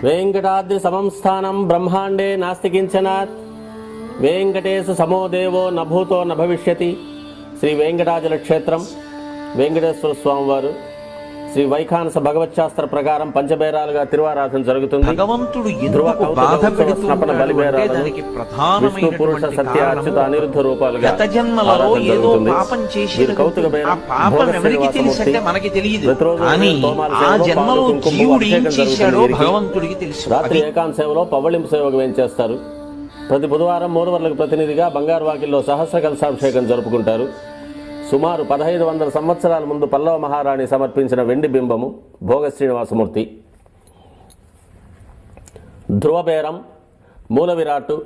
वेंकटाद्रि समं स्थानं ब्रह्मांडे नास्ति किंचनात् वेंकटेश समो देवो न भूतो न भविष्यति। श्री वेंकटाचल क्षेत्रम वेंकटेश्वर स्वामी वारु శ్రీ వైఖానస భగవచ్శాస్త్ర ప్రకారం పంచబేరాలుగా తిరువారాధన జరుగుతుంది. భగవంతుడు ఎందుకు బాధ పెడుతున్నాడు అంటే దానికి ప్రధానమైనటువంటి సత్య అచ్యుత అనిరుద్ధ రూపాలుగా గత జన్మలలో ఏదో పాపం చేసి ఆ పాపం ఎవరికి తెలుసంటే మనకి తెలియదు, కానీ ఆ జన్మలో జీవుడు ఏం చేశాడో భగవంతుడికి తెలుసు. రాత్రి ఏకాంత సేవలో పవ్వళింపు సేవకు వేయించేస్తారు. ప్రతి బుధవారం మూడువర్లకు ప్రతినిధిగా బంగారు వాకిల్లో సహస్ర కలశాభిషేకం జరుపుకుంటారు. సుమారు 1500 సంవత్సరాల ముందు పల్లవ మహారాణి సమర్పించిన వెండి బింబము భోగ శ్రీనివాసమూర్తి. ధ్రువబేరం, మూల విరాట్టు,